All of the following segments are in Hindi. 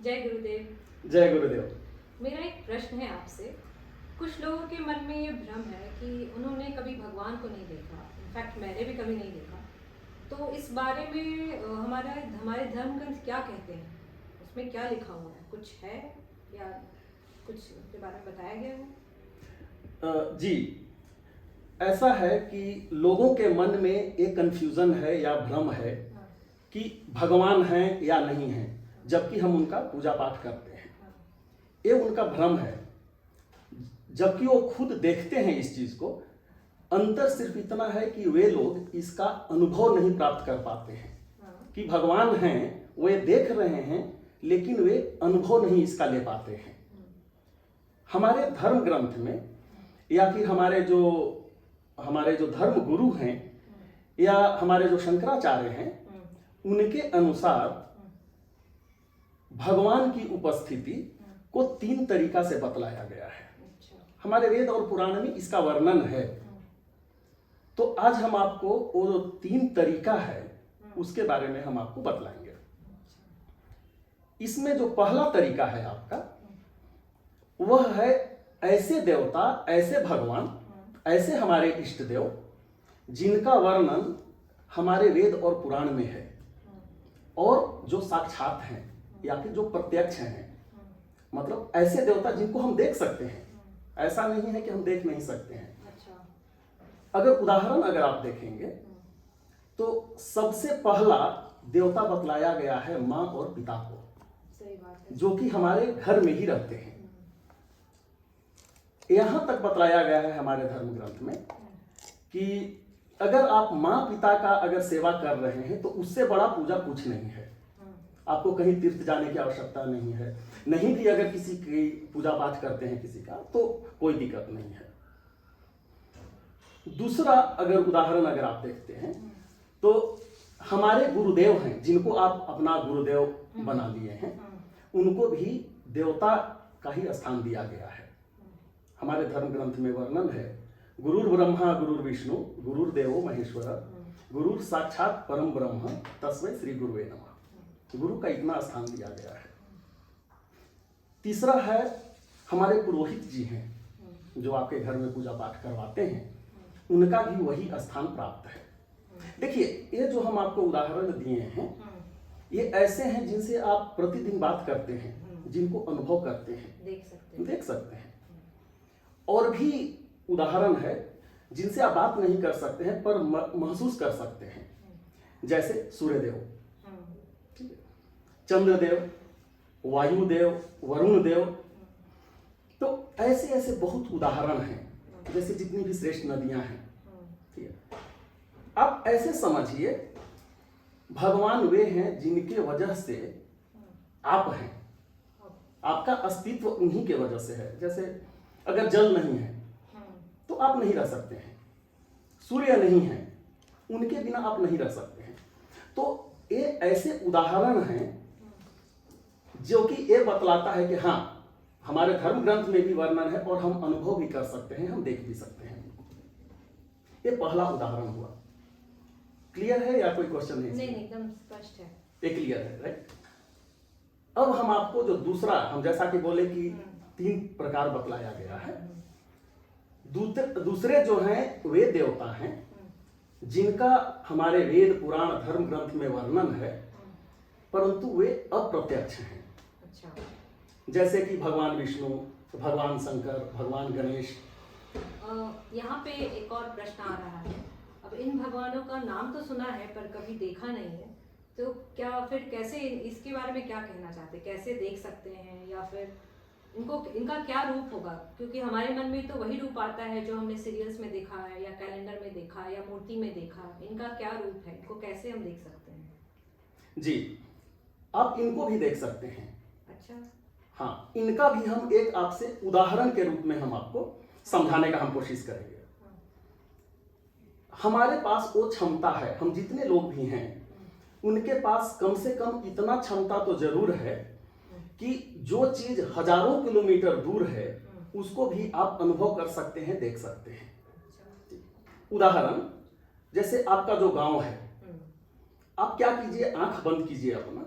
जय गुरुदेव। जय गुरुदेव। मेरा एक प्रश्न है आपसे। कुछ लोगों के मन में ये भ्रम है कि उन्होंने कभी भगवान को नहीं देखा, इनफैक्ट मैंने भी कभी नहीं देखा। तो इस बारे में हमारे धर्म ग्रंथ क्या कहते हैं, उसमें क्या लिखा हुआ है, कुछ है या कुछ उसके बारे में बताया गया है? जी, ऐसा है कि लोगों के मन में एक कंफ्यूजन है या भ्रम है हाँ, कि भगवान हैं या नहीं हैं, जबकि हम उनका पूजा पाठ करते हैं। हाँ, ये उनका भ्रम है, जबकि वो खुद देखते हैं इस चीज को। अंतर सिर्फ इतना है कि वे लोग इसका अनुभव नहीं प्राप्त कर पाते हैं हाँ, कि भगवान हैं, वे देख रहे हैं, लेकिन वे अनुभव नहीं इसका ले पाते हैं। हमारे धर्म ग्रंथ में या फिर हमारे जो धर्म गुरु हैं या हमारे जो शंकराचार्य हैं, उनके अनुसार भगवान की उपस्थिति को 3 तरीका से बतलाया गया है। अच्छा, हमारे वेद और पुराण में इसका वर्णन है। तो आज हम आपको वो जो 3 तरीका है उसके बारे में हम आपको बतलाएंगे। इसमें जो पहला तरीका है आपका, वह है ऐसे देवता, ऐसे भगवान, ऐसे हमारे इष्ट देव जिनका वर्णन हमारे वेद और पुराण में है और जो साक्षात हैं या फिर जो प्रत्यक्ष हैं। मतलब ऐसे देवता जिनको हम देख सकते हैं, ऐसा नहीं है कि हम देख नहीं सकते हैं। अच्छा, अगर आप देखेंगे तो सबसे पहला देवता बतलाया गया है माँ और पिता को, सही बात है। जो कि हमारे घर में ही रहते हैं। यहां तक बतलाया गया है हमारे धर्म ग्रंथ में कि अगर आप माँ पिता का अगर सेवा कर रहे हैं तो उससे बड़ा पूजा कुछ नहीं है। आपको कहीं तीर्थ जाने की आवश्यकता नहीं है। नहीं भी अगर किसी की पूजा पाठ करते हैं किसी का, तो कोई दिक्कत नहीं है। दूसरा उदाहरण अगर आप देखते हैं तो हमारे गुरुदेव हैं, जिनको आप अपना गुरुदेव बना लिए हैं, उनको भी देवता का ही स्थान दिया गया है। हमारे धर्म ग्रंथ में वर्णन है, गुरुर ब्रह्मा गुरुर विष्णु गुरुर्देवो महेश्वर गुरुर साक्षात परम ब्रह्म तस्मै श्री गुरुवे नमः। गुरु का इतना स्थान दिया गया है। तीसरा है हमारे पुरोहित जी हैं, जो आपके घर में पूजा पाठ करवाते हैं, उनका भी वही स्थान प्राप्त है। देखिए, ये जो हम आपको उदाहरण दिए हैं, ये ऐसे हैं जिनसे आप प्रतिदिन बात करते हैं, जिनको अनुभव करते हैं, देख सकते हैं। और भी उदाहरण है जिनसे आप बात नहीं कर सकते हैं पर महसूस कर सकते हैं, जैसे सूर्यदेव, चंद्रदेव, वायुदेव, वरुण देव। तो ऐसे ऐसे बहुत उदाहरण हैं, जैसे जितनी भी श्रेष्ठ नदियां हैं। ठीक है, आप ऐसे समझिए भगवान वे हैं जिनके वजह से आप हैं, आपका अस्तित्व उन्हीं के वजह से है। जैसे अगर जल नहीं है तो आप नहीं रह सकते हैं, सूर्य नहीं है, उनके बिना आप नहीं रह सकते हैं। तो ये ऐसे उदाहरण हैं जो कि ये बतलाता है कि हाँ, हमारे धर्म ग्रंथ में भी वर्णन है और हम अनुभव भी कर सकते हैं, हम देख भी सकते हैं। ये पहला उदाहरण हुआ। क्लियर है या कोई क्वेश्चन नहीं? नहीं, एकदम स्पष्ट है। ये क्लियर है, राइट। अब हम आपको जो दूसरा, हम जैसा कि बोले कि 3 प्रकार बतलाया गया है। दूसरे जो हैं वे देवता हैं जिनका हमारे वेद पुराण धर्म ग्रंथ में वर्णन है, परंतु वे अप्रत्यक्ष हैं। अच्छा, जैसे कि भगवान विष्णु, भगवान शंकर, भगवान गणेश। यहाँ पे एक और प्रश्न आ रहा है। अब इन भगवानों का नाम तो सुना है पर कभी देखा नहीं है, तो क्या फिर कैसे, इसके बारे में क्या कहना चाहते हैं, कैसे देख सकते हैं, या फिर इनका क्या रूप होगा? क्योंकि हमारे मन में तो वही रूप आता है जो हमने सीरियल्स में देखा है या कैलेंडर में देखा या मूर्ति में देखा। इनका क्या रूप है, इनको कैसे हम देख सकते हैं? जी, आप इनको भी देख सकते हैं। अच्छा, हाँ, इनका भी हम एक आपसे उदाहरण के रूप में हम आपको समझाने का हम कोशिश करेंगे। हमारे पास वो क्षमता है, हम जितने लोग भी हैं उनके पास कम से कम इतना क्षमता तो जरूर है कि जो चीज हजारों किलोमीटर दूर है उसको भी आप अनुभव कर सकते हैं, देख सकते हैं। उदाहरण, जैसे आपका जो गांव है, आप क्या कीजिए, आंख बंद कीजिए अपना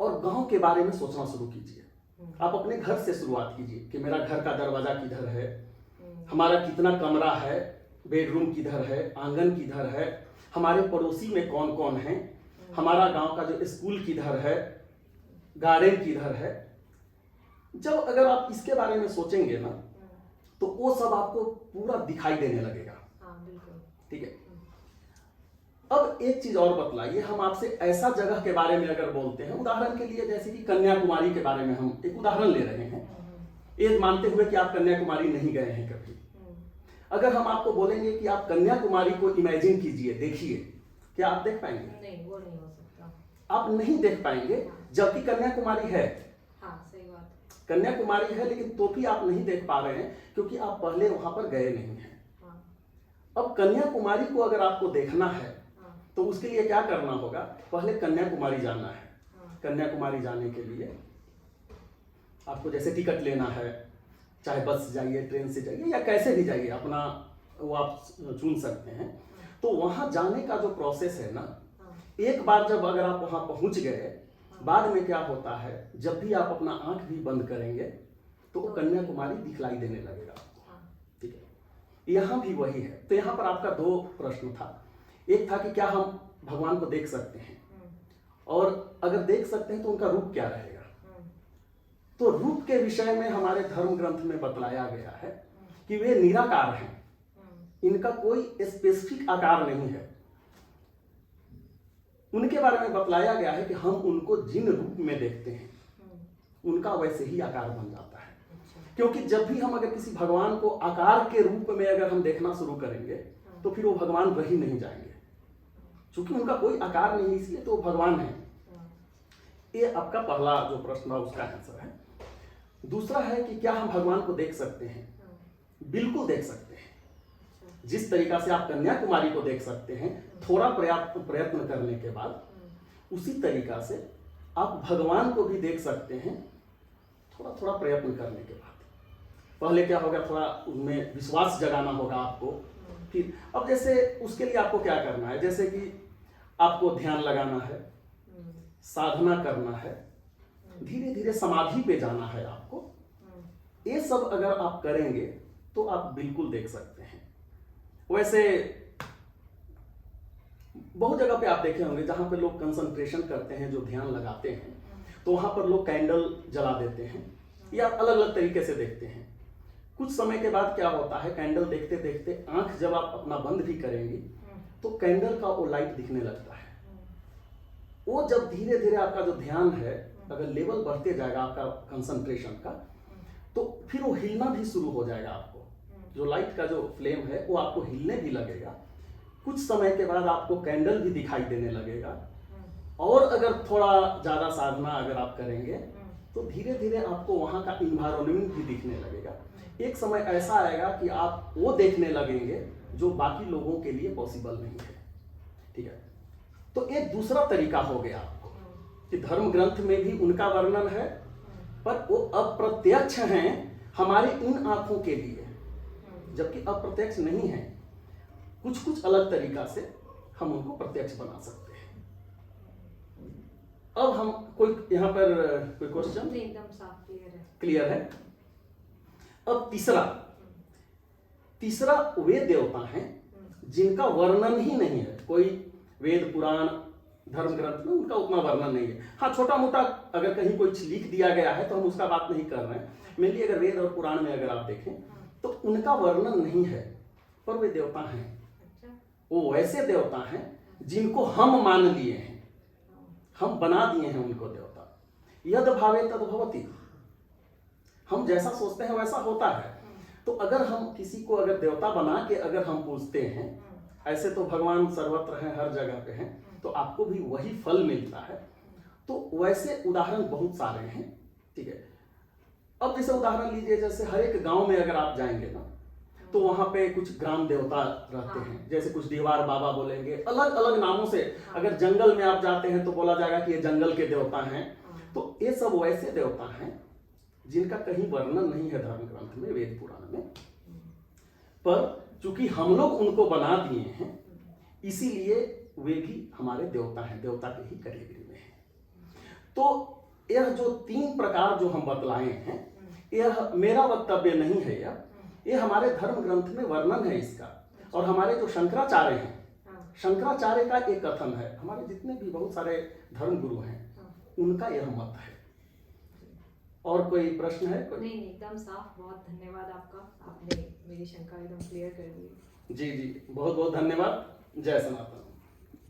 और गांव के बारे में सोचना शुरू कीजिए। आप अपने घर से शुरुआत कीजिए कि मेरा घर का दरवाजा किधर है, हमारा कितना कमरा है, बेडरूम किधर है, आंगन किधर है, हमारे पड़ोसी में कौन कौन है, हमारा गांव का जो स्कूल किधर है, गार्डन किधर है। जब अगर आप इसके बारे में सोचेंगे ना तो वो सब आपको पूरा दिखाई देने लगेगा। ठीक है। अब एक चीज और बतलाइए, हम आपसे ऐसा जगह के बारे में अगर बोलते हैं, उदाहरण के लिए जैसे कि कन्याकुमारी के बारे में हम एक उदाहरण ले रहे हैं, ये मानते हुए कि आप कन्याकुमारी नहीं गए हैं कभी। अगर हम आपको बोलेंगे कि आप कन्याकुमारी को इमेजिन कीजिए, देखिए, क्या आप देख पाएंगे? नहीं, वो नहीं हो सकता। आप नहीं देख पाएंगे, जबकि कन्याकुमारी है। हाँ, सही बात। कन्याकुमारी है, लेकिन तो भी आप नहीं देख पा रहे हैं क्योंकि आप पहले वहां पर गए नहीं हैं। अब कन्याकुमारी को अगर आपको देखना है तो उसके लिए क्या करना होगा? पहले कन्याकुमारी जाना है। कन्याकुमारी जाने के लिए आपको जैसे टिकट लेना है, चाहे बस से जाइए, ट्रेन से जाइए, या कैसे भी जाइए, अपना वो आप चुन सकते हैं। तो वहां जाने का जो प्रोसेस है ना, एक बार जब अगर आप वहां पहुंच गए, बाद में क्या होता है, जब भी आप अपना आंख भी बंद करेंगे तो वो कन्याकुमारी दिखलाई देने लगेगा आपको। ठीक है। यहाँ भी वही है। तो यहाँ पर आपका दो प्रश्न था। एक था कि क्या हम भगवान को देख सकते हैं, और अगर देख सकते हैं तो उनका रूप क्या रहेगा। तो रूप के विषय में हमारे धर्म ग्रंथ में बतलाया गया है कि वे निराकार हैं, इनका कोई स्पेसिफिक आकार नहीं है। उनके बारे में बतलाया गया है कि हम उनको जिन रूप में देखते हैं उनका वैसे ही आकार बन जाता है। क्योंकि जब भी हम अगर किसी भगवान को आकार के रूप में अगर हम देखना शुरू करेंगे तो फिर वो भगवान रह ही नहीं जाएंगे, क्योंकि उनका कोई आकार नहीं, इसलिए तो वो भगवान है। ये आपका पहला जो प्रश्न था उसका आंसर है। दूसरा है कि क्या हम भगवान को देख सकते हैं? बिल्कुल देख सकते हैं। जिस तरीका से आप कन्याकुमारी को देख सकते हैं थोड़ा प्रयत्न करने के बाद, उसी तरीका से आप भगवान को भी देख सकते हैं थोड़ा थोड़ा प्रयत्न करने के बाद। पहले क्या होगा, थोड़ा उनमें विश्वास जगाना होगा आपको। फिर अब जैसे उसके लिए आपको क्या करना है, जैसे कि आपको ध्यान लगाना है, साधना करना है, धीरे धीरे समाधि पे जाना है आपको। ये सब अगर आप करेंगे तो आप बिल्कुल देख सकते हैं। वैसे बहुत जगह पे आप देखे होंगे जहां पे लोग कंसंट्रेशन करते हैं, जो ध्यान लगाते हैं, तो वहां पर लोग कैंडल जला देते हैं या अलग अलग तरीके से देखते हैं। कुछ समय के बाद क्या होता है, कैंडल देखते देखते आंख जब आप अपना बंद भी करेंगे तो कैंडल का वो लाइट दिखने लगता है। वो जब धीरे धीरे आपका जो ध्यान है, अगर लेवल बढ़ते जाएगा आपका कंसंट्रेशन का, तो फिर वो हिलना भी शुरू हो जाएगा। आपको जो लाइट का जो फ्लेम है वो आपको हिलने भी लगेगा। कुछ समय के बाद आपको कैंडल भी दिखाई देने लगेगा। और अगर थोड़ा ज्यादा साधना अगर आप करेंगे तो धीरे धीरे आपको वहां का इन्वायरमेंट भी दिखने लगेगा। एक समय ऐसा आएगा कि आप वो देखने लगेंगे जो बाकी लोगों के लिए पॉसिबल नहीं है। ठीक है। तो एक दूसरा तरीका हो गया आपको कि धर्म ग्रंथ में भी उनका वर्णन है, पर वो अप्रत्यक्ष हैं हमारे इन आंखों के लिए, जबकि अप्रत्यक्ष नहीं है। कुछ कुछ अलग तरीका से हम उनको प्रत्यक्ष बना सकते हैं। अब हम कोई यहाँ पर कोई क्वेश्चन? एकदम साफ क्लियर है। अब तीसरा वे देवता हैं जिनका वर्णन ही नहीं है। कोई वेद पुराण धर्म ग्रंथ में उनका उतना वर्णन नहीं है। हाँ, छोटा मोटा अगर कहीं कोई लिख दिया गया है तो हम उसका बात नहीं कर रहे हैं। मेनली अगर वेद और पुराण में अगर आप देखें तो उनका वर्णन नहीं है, पर वे देवता हैं। वो वैसे देवता हैं जिनको हम मान लिए हैं, हम बना दिए हैं उनको देवता। यद भावे तद भवति, हम जैसा सोचते हैं वैसा होता है। तो अगर हम किसी को अगर देवता बना के अगर हम पूजते हैं, ऐसे तो भगवान सर्वत्र हैं, हर जगह पे हैं, तो आपको भी वही फल मिलता है। तो वैसे उदाहरण बहुत सारे हैं। ठीक है। अब जैसे उदाहरण लीजिए, जैसे हर एक गांव में अगर आप जाएंगे ना तो वहां पे कुछ ग्राम देवता रहते हैं। जैसे कुछ दीवार बाबा बोलेंगे, अलग अलग नामों से। अगर जंगल में आप जाते हैं तो बोला जाएगा कि ये जंगल के देवता हैं। तो ये सब वैसे देवता हैं जिनका कहीं वर्णन नहीं है धर्म ग्रंथ में, वेद पुराण में, पर चूंकि हम लोग उनको बना दिए हैं इसीलिए वे भी हमारे देवता हैं, देवता के ही कैटेगरी में हैं। तो यह जो 3 प्रकार जो हम बतलाए हैं, यह मेरा वक्तव्य नहीं है, यह हमारे धर्म ग्रंथ में वर्णन है इसका। और हमारे जो शंकराचार्य हैं, शंकराचार्य का एक कथन है, हमारे जितने भी बहुत सारे धर्म गुरु हैं उनका यह मत है। और कोई प्रश्न है? नहीं, एकदम साफ। बहुत धन्यवाद आपका, आपने मेरी शंका एकदम क्लियर कर दी। जी जी, बहुत बहुत धन्यवाद। जय सनातन।